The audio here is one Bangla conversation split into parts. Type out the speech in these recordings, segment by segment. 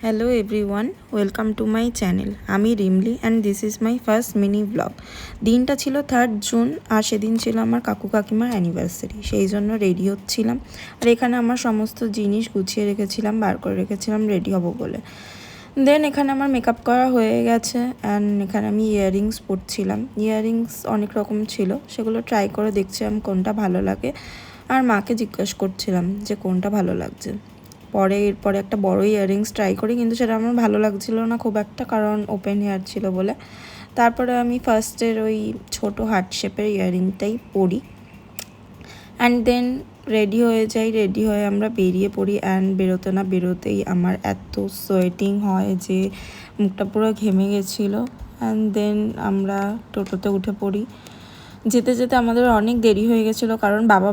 Hello everyone, welcome to my channel. আমি Rimli and this is my first mini vlog. দিনটা ছিল 3rd জুন আর সেদিন ছিল আমার কাকু কাকিমার অ্যানিভার্সারি, সেই জন্য রেডি হচ্ছিলাম। আর এখানে আমার সমস্ত জিনিস গুছিয়ে রেখেছিলাম, বার করে রেখেছিলাম রেডি হব বলে। দেন এখানে আমার মেকআপ করা হয়ে গেছে অ্যান্ড এখানে আমি ইয়াররিংস পরছিলাম। ইয়াররিংস অনেক রকম ছিল, সেগুলো ট্রাই করে দেখছিলাম কোনটা ভালো লাগে আর মাকে জিজ্ঞেস করছিলাম যে কোনটা ভালো লাগছে। এরপরে একটা বড় ইয়াররিংস ট্রাই করি, কিন্তু সেটা আমার ভালো লাগছিল না খুব একটা, কারণ ওপেন হেয়ার ছিল বলে। তারপরে আমি ফার্স্টের ওই ছোট হার্ট শেপের ইয়াররিংটাই পরি অ্যান্ড দেন রেডি হয়ে যাই। রেডি হয়ে আমরা বেরিয়ে পড়ি অ্যান্ড বেরোতে না বেরোতেই আমার এত সোয়েটিং হয় যে মুখটা পুরো ঘেমে গেছিলো। অ্যান্ড দেন আমরা টোটোতে উঠে পড়ি। যেতে যেতে আমাদের অনেক দেরি হয়ে গেছিলো, কারণ বাবা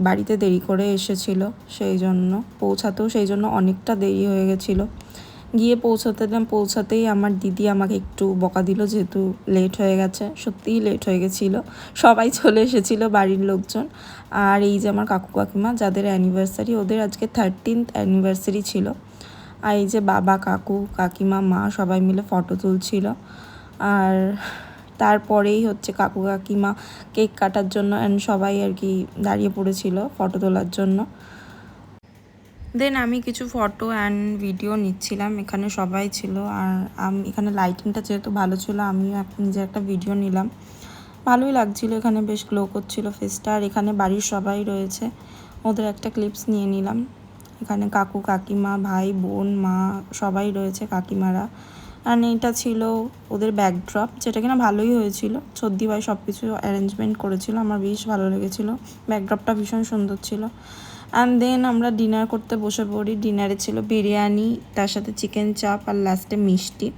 বাড়িতে দেরি করে এসেছিল, সেই জন্য সেই জন্য অনেকটা দেরি হয়ে গেছিলো। গিয়ে পৌঁছাতেই আমার দিদি আমাকে একটু বকা দিল, যেহেতু লেট হয়ে গেছে। সত্যিই লেট হয়ে গেছিলো, সবাই চলে এসেছিলো বাড়ির লোকজন। আর এই যে আমার কাকু কাকিমা যাদের অ্যানিভার্সারি, ওদের আজকে 13th অ্যানিভার্সারি ছিল। আর এই যে বাবা, কাকু, কাকিমা, মা সবাই মিলে ফটো তুলছিল। আর তারপরেই হচ্ছে কাকু কাকিমা কেক কাটার জন্য অ্যান্ড সবাই আর কি দাঁড়িয়ে পড়েছিল ফটো তোলার জন্য। দেন আমি কিছু ফটো অ্যান্ড ভিডিও নিচ্ছিলাম, এখানে সবাই ছিল। আর আমি এখানে লাইটিংটা যেহেতু ভালো ছিল, আমি নিজে একটা ভিডিও নিলাম। ভালোই লাগছিল, এখানে বেশ গ্লো করছিল ফেসটা। আর এখানে বাড়ির সবাই রয়েছে, ওদের একটা ক্লিপস নিয়ে নিলাম। এখানে কাকু কাকিমা, ভাই বোন, মা সবাই রয়েছে, কাকিমারা। আর এটা ছিল ওদের ব্যাকড্রপ, যেটা কিনা ভালোই হয়েছিল। সর্দি ভাই সব কিছু অ্যারেঞ্জমেন্ট করেছিল, আমার বেশ ভালো লেগেছিলো। ব্যাকড্রপটা ভীষণ সুন্দর ছিল। অ্যান্ড দেন আমরা ডিনার করতে বসে পড়ি। ডিনারে ছিল বিরিয়ানি, তার সাথে চিকেন চাপ আর লাস্টে মিষ্টি।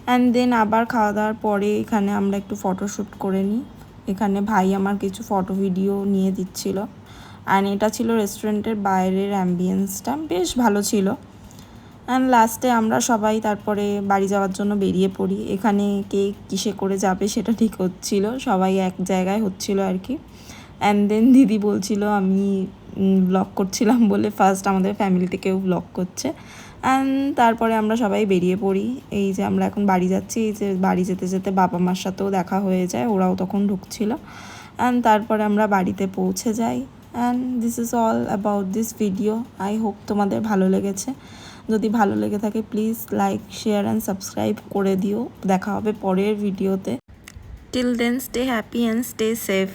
অ্যান্ড দেন আবার খাওয়া দাওয়ার পরে এখানে আমরা একটু ফটোশ্যুট করে নিই। এখানে ভাই আমার কিছু ফটো ভিডিও নিয়ে দিচ্ছিল। অ্যান্ড এটা ছিল রেস্টুরেন্টের বাইরের অ্যাম্বিয়েন্সটা, বেশ ভালো ছিল। অ্যান্ড লাস্টে আমরা সবাই তারপরে বাড়ি যাওয়ার জন্য বেরিয়ে পড়ি। এখানে কে কিসে করে যাবে সেটা ঠিক হচ্ছিল, সবাই এক জায়গায় হচ্ছিল আর কি। অ্যান্ড দেন দিদি বলছিল আমি ব্লগ করছিলাম বলে ফার্স্ট আমাদের ফ্যামিলিতে কেউ ব্লগ করছে। অ্যান্ড তারপরে আমরা সবাই বেরিয়ে পড়ি। এই যে আমরা এখন বাড়ি যাচ্ছি, এই যে বাড়ি যেতে যেতে বাবা মার সাথেও দেখা হয়ে যায়, ওরাও তখন ঢুকছিল। অ্যান্ড তারপরে আমরা বাড়িতে পৌঁছে যাই। And this is all about this video. I hope তোমাদের ভালো লেগেছে। যদি ভালো লেগে থাকে please like, share and subscribe করে দিও। দেখা হবে পরের ভিডিওতে। Till then stay happy and stay safe.